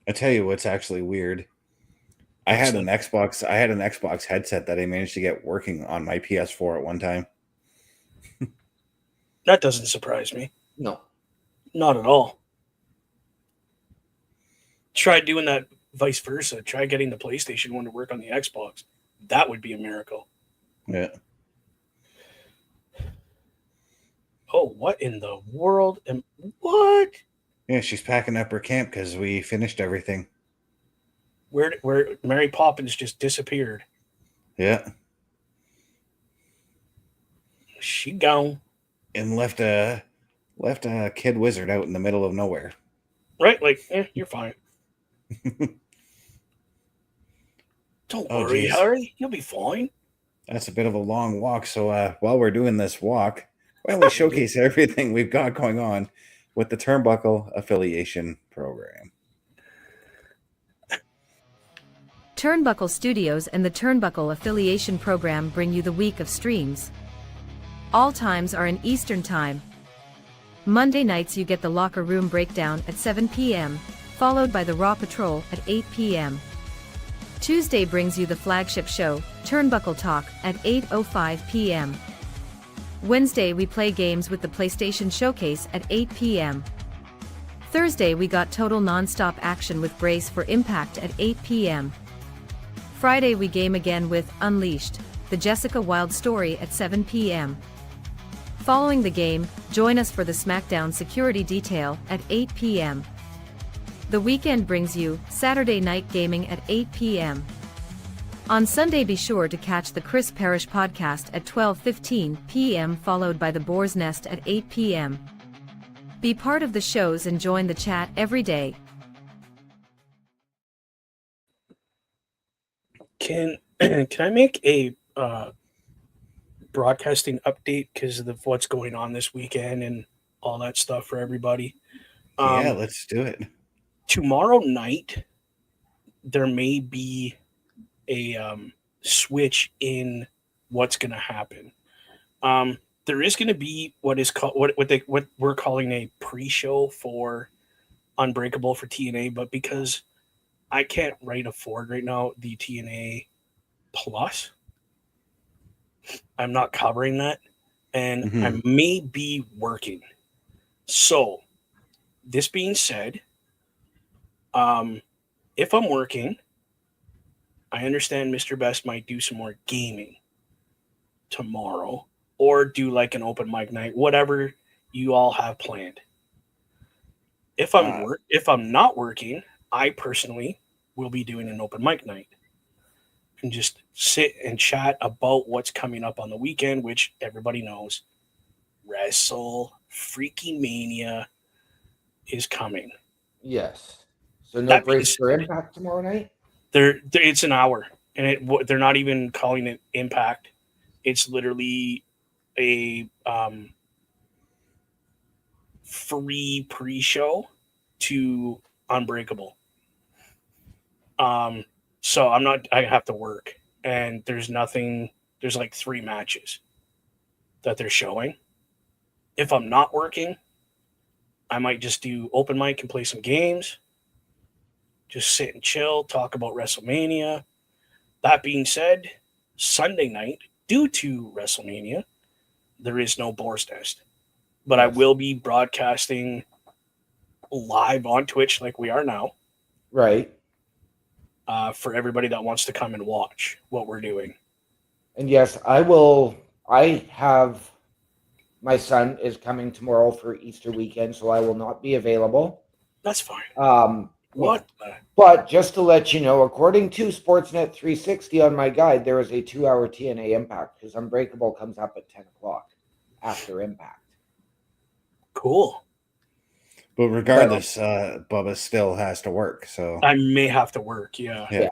I tell you what's actually weird. I had an Xbox headset that I managed to get working on my PS4 at one time. That doesn't surprise me. No. Not at all. Try doing that vice versa. Try getting the PlayStation one to work on the Xbox. That would be a miracle. Yeah. Oh, what in the world? What? Yeah, she's packing up her camp because we finished everything. Where Mary Poppins just disappeared. Yeah. She gone. And left a kid wizard out in the middle of nowhere. Right? Like, you're fine. Don't worry, Harry. You'll be fine. That's a bit of a long walk. So while we're doing this walk, why don't we showcase everything we've got going on with the Turnbuckle Affiliation Program. Turnbuckle Studios and the Turnbuckle Affiliation Program bring you the week of streams. All times are in Eastern Time. Monday nights you get the Locker Room Breakdown at 7 p.m., followed by the Raw Patrol at 8 p.m. Tuesday brings you the flagship show, Turnbuckle Talk, at 8:05 p.m. Wednesday we play games with the PlayStation Showcase at 8 p.m. Thursday we got total non-stop action with Brace for Impact at 8 p.m. Friday we game again with Unleashed, the Jessica Wilde story at 7 p.m. Following the game, join us for the SmackDown security detail at 8 p.m. The weekend brings you Saturday Night Gaming at 8 p.m. On Sunday be sure to catch the Chris Parrish podcast at 12:15 p.m. followed by the Boar's Nest at 8 p.m. Be part of the shows and join the chat every day. Can I make a broadcasting update because of what's going on this weekend and all that stuff for everybody? Yeah, let's do it. Tomorrow night, there may be a switch in what's going to happen. There is going to be what is called what we're calling a pre-show for Unbreakable for TNA, but because I can't afford right now the TNA Plus, I'm not covering that, and I may be working. So, this being said, if I'm working, I understand Mr. Best might do some more gaming tomorrow or do like an open mic night, whatever you all have planned. If I'm not working, I personally will be doing an open mic night and just sit and chat about what's coming up on the weekend, which everybody knows. Wrestle Freaking Mania is coming. Yes. So no Brace for Impact tomorrow night? It's an hour, and they're not even calling it Impact. It's literally a free pre-show to Unbreakable. So I have to work, and there's like 3 matches that they're showing. If I'm not working, I might just do open mic and play some games. Just sit and chill, talk about WrestleMania. That being said, Sunday night, due to WrestleMania, there is no Boar's Nest. But yes. I will be broadcasting live on Twitch like we are now. Right. For everybody that wants to come and watch what we're doing. And yes, I will. My son is coming tomorrow for Easter weekend, so I will not be available. That's fine. What? But just to let you know, according to Sportsnet 360 on my guide, there is a 2-hour TNA Impact because Unbreakable comes up at 10 o'clock after Impact. Cool. But regardless, Bubba still has to work. So I may have to work. Yeah.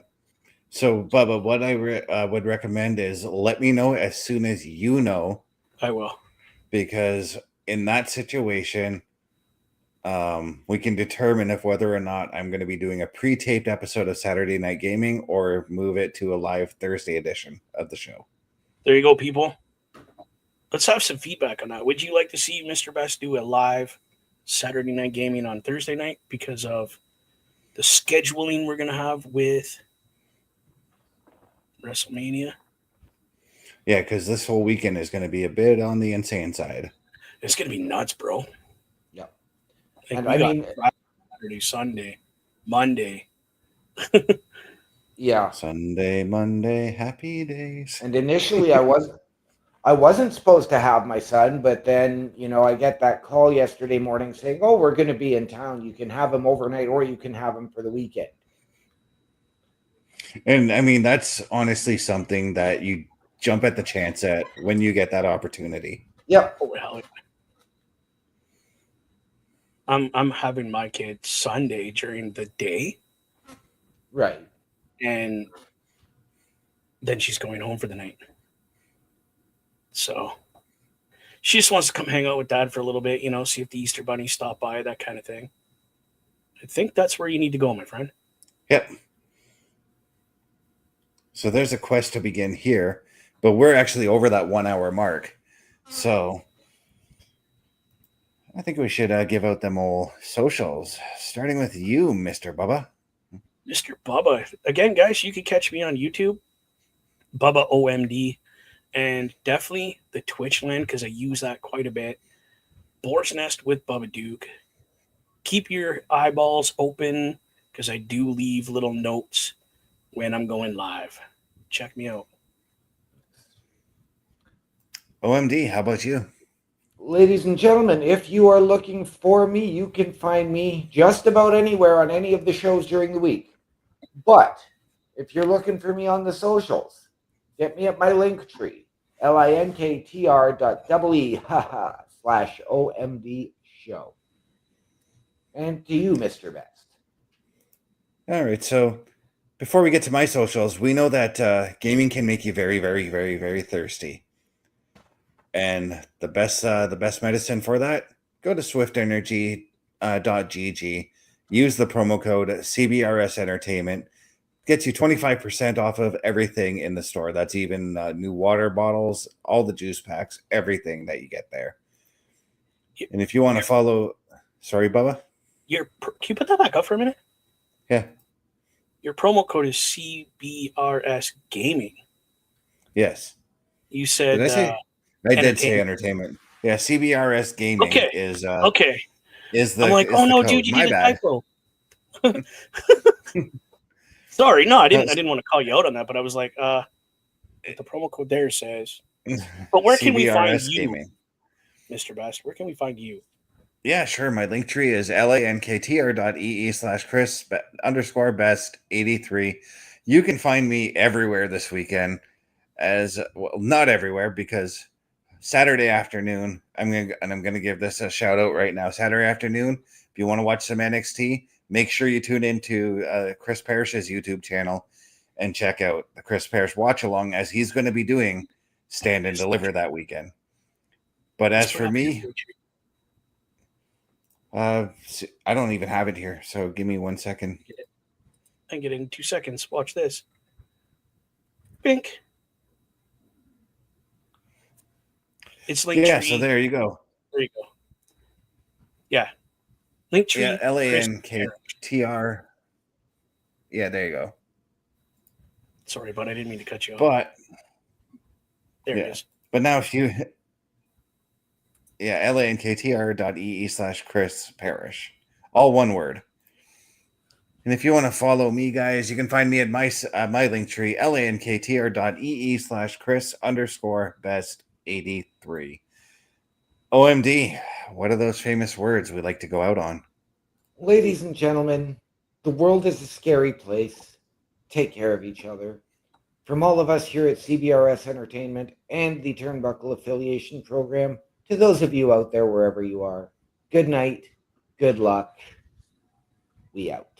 So Bubba, what I would recommend is let me know as soon as you know. I will. Because in that situation, we can determine if whether or not I'm going to be doing a pre-taped episode of Saturday Night Gaming or move it to a live Thursday edition of the show. There you go, people. Let's have some feedback on that. Would you like to see Mr. Best do a live Saturday Night Gaming on Thursday night because of the scheduling we're going to have with WrestleMania? Yeah, because this whole weekend is going to be a bit on the insane side. It's going to be nuts, bro. Yeah. And I mean, Saturday, Sunday, Monday. Yeah. Sunday, Monday, happy days. And initially I wasn't supposed to have my son, but then, I get that call yesterday morning saying, "Oh, we're going to be in town. You can have him overnight or you can have him for the weekend." And I mean, that's honestly something that you jump at the chance at when you get that opportunity. Yep. Oh, hell yeah. I'm having my kid Sunday during the day. Right. And then she's going home for the night. So she just wants to come hang out with Dad for a little bit, see if the Easter Bunny stop by, that kind of thing. I think that's where you need to go, my friend. Yep. So there's a quest to begin here, but we're actually over that 1 hour mark. So I think we should give out them all socials, starting with you, Mr. Bubba. Mr. Bubba. Again, guys, you can catch me on YouTube, Bubba OMD. and definitely the Twitch land because I use that quite a bit. Boar's Nest with Bubba Duke. Keep your eyeballs open because I do leave little notes when I'm going live. Check me out. OMD, how about you? Ladies and gentlemen, if you are looking for me, you can find me just about anywhere on any of the shows during the week. But if you're looking for me on the socials, get me at my Linktree, linktr.ee / OMDshow. And to you, Mr. Best. All right, so before we get to my socials, we know that gaming can make you very, very, very, very thirsty. And the best medicine for that, go to swiftenergy.gg, use the promo code CBRS Entertainment, gets you 25% off of everything in the store. That's even new water bottles, all the juice packs, everything that you get there. And if you want to follow, sorry, Bubba? Can you put that back up for a minute? Yeah. Your promo code is CBRS Gaming. Yes. You said Did I say? I did say entertainment. Yeah, CBRS Gaming is okay. Is the I'm like, is oh the no, code. dude, you My did a bad. typo. Sorry, no, I didn't want to call you out on that, but I was like, the promo code there says. But where can we find CBRS you, Gaming. Mr. Best? Where can we find you? Yeah, sure. My link tree is linktr.ee /Chris_best83. You can find me everywhere this weekend. As well, not everywhere, because Saturday afternoon, I'm gonna give this a shout out right now. Saturday afternoon, if you want to watch some NXT, make sure you tune into Chris Parrish's YouTube channel and check out the Chris Parrish watch along, as he's going to be doing Stand and Deliver that weekend. But as for me, I don't even have it here, so give me 1 second. I get it in 2 seconds. Watch this. Bink. It's Linktree. Yeah, so there you go. There you go. Yeah. Linktree. Yeah, LANKTR. Yeah, there you go. Sorry, but I didn't mean to cut you off. But there it is. But now if you linktr.ee /Chris Parrish. All one word. And if you want to follow me, guys, you can find me at my link tree, linktr.ee /Chris_best83. OMD, what are those famous words we like to go out on? Ladies and gentlemen, the world is a scary place. Take care of each other. From all of us here at CBRS Entertainment and the Turnbuckle Affiliation Program, to those of you out there wherever you are, good night, good luck. We out.